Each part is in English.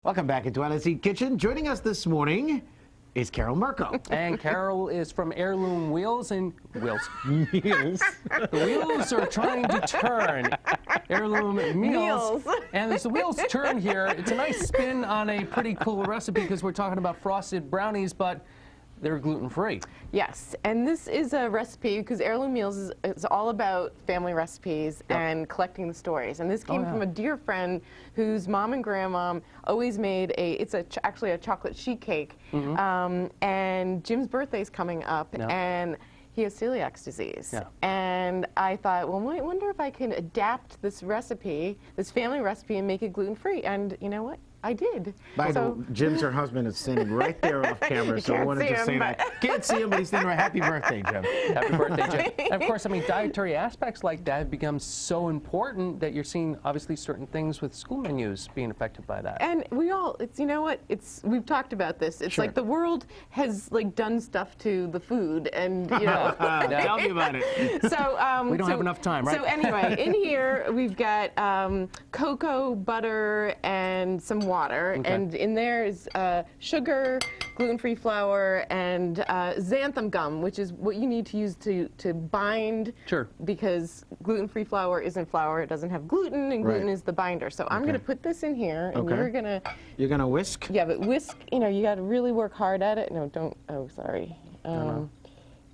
Welcome back into Let's Eat Kitchen. Joining us this morning is Carol Merkel. And Carol is from Heirloom Wheels and Wheels. Meals. The wheels are trying to turn. Heirloom meals. And as the wheels turn here, it's a nice spin on a pretty cool recipe because we're talking about frosted brownies, but they're gluten-free. Yes, and this is a recipe because Heirloom Meals is all about family recipes and collecting the stories. And this came from a dear friend whose mom and grandmom always made actually a chocolate sheet cake. And Jim's birthday's coming up, and he has celiac disease. And I thought, well, I wonder if I can adapt this recipe, this family recipe, and make it gluten-free. And you know what? I did. By the way, Jim's her husband is standing right there off camera, so I wanted to say that. Can't see him, but he's standing right. Happy birthday, Jim. Happy birthday, Jim. And of course, I mean, dietary aspects like that have become so important that you're seeing, obviously, certain things with school menus being affected by that. And you know what, we've talked about this. It's like the world has done stuff to the food, and you know. Tell me about it. So we don't have enough time, right? So anyway, in here we've got cocoa, butter, and some water, and in there is sugar, gluten-free flour, and xanthan gum, which is what you need to use to bind. Sure. Because gluten-free flour isn't flour; it doesn't have gluten, and gluten is the binder. So I'm going to put this in here, and you're gonna whisk. Yeah, but whisk. You know, you got to really work hard at it. No, don't. Oh, sorry.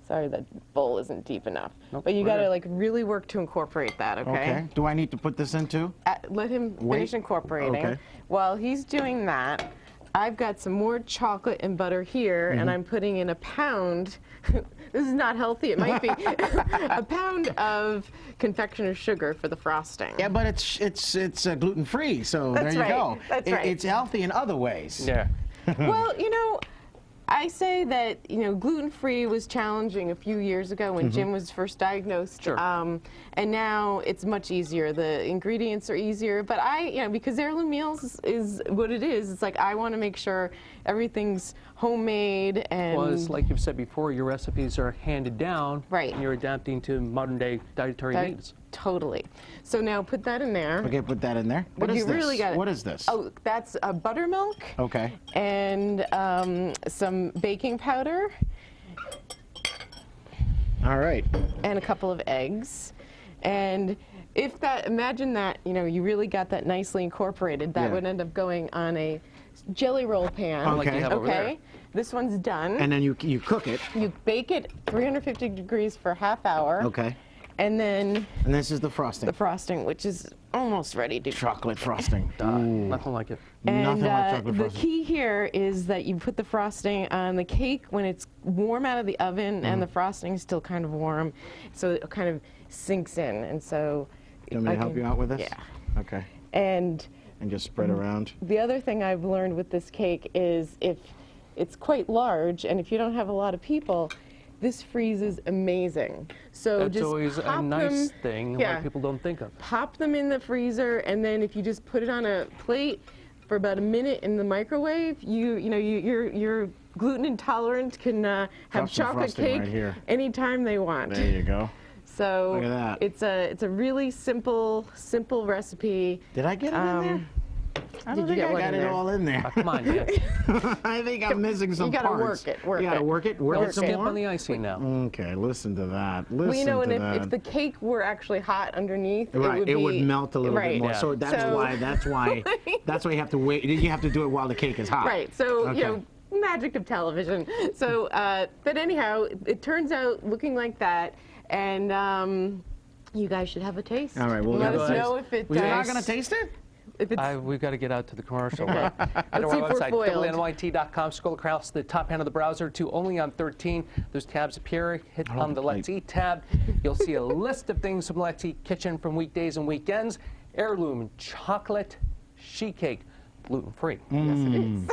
Sorry, that bowl isn't deep enough. Nope, but you got to really work to incorporate that, okay? Okay. Do I need to put this in too? Let him finish incorporating. Okay. While he's doing that, I've got some more chocolate and butter here, and I'm putting in a pound. This is not healthy. It might be a pound of confectioner's sugar for the frosting. Yeah, but it's gluten free, so there you go. That's right. It's healthy in other ways. Yeah. Well, you know, I say that, you know, gluten-free was challenging a few years ago when Jim was first diagnosed. Sure. And now it's much easier. The ingredients are easier. But because Heirloom Meals is what it is, it's like I want to make sure everything's homemade. And well, it's like you've said before, your recipes are handed down. Right. And you're adapting to modern-day dietary needs. Totally. So now put that in there. Okay, put that in there. What is this? What is this? Oh, that's buttermilk. Okay. And some baking powder. All right. And a couple of eggs. And imagine that, you know, you really got that nicely incorporated. That would end up going on a jelly roll pan. Okay. Like you have over there. This one's done. And then you cook it. You bake it 350 degrees for a half hour. Okay. And then... And this is the frosting. The frosting, which is almost ready to... Chocolate frosting. Nothing like it. And nothing like chocolate frosting. The key here is that you put the frosting on the cake when it's warm out of the oven and the frosting is still kind of warm, so it kind of sinks in. And so... You want me to help you out with this? Yeah. Okay. And just spread around. The other thing I've learned with this cake is if it's quite large and if you don't have a lot of people, this freezes amazing. So that's just always a nice thing that people don't think of. Pop them in the freezer, and then if you just put it on a plate for about a minute in the microwave, your gluten intolerant can have chocolate cake anytime they want. There you go. So look at that. It's a really simple recipe. Did I get it in there? I don't think I got it all in there. Come on, man. I think I'm missing some parts. You gotta work it. You gotta work it. Work it some more. On the icing now. Okay, listen to that. Listen well, you know, and to if the cake were actually hot underneath, it would melt a little bit more. So that's why you have to wait. You have to do it while the cake is hot. Right. So you know, magic of television. So, but anyhow, it turns out looking like that, and you guys should have a taste. All right, we'll let us know if it. You're not gonna taste it? We've got to get out to the commercial. Let's at our website, WNYT.com, scroll across the top hand of the browser to only on 13. There's tabs appear. Hit on the Let's Eat tab. You'll see a list of things from Let's Eat Kitchen from weekdays and weekends. Heirloom chocolate sheet cake. Gluten-free. Yes, it is.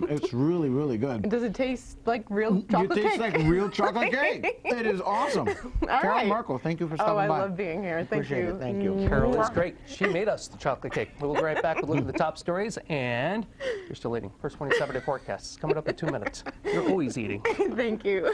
It's really, really good. And does it taste like real chocolate cake? It tastes like real chocolate cake. It is awesome. Carol Merkel, thank you for stopping by. Oh, I love being here. Thank you. Thank you. Carol is great. She made us the chocolate cake. We'll be right back with a look at the top stories, and you're still eating. First 27-day forecast is coming up in 2 minutes. You're always eating. Thank you.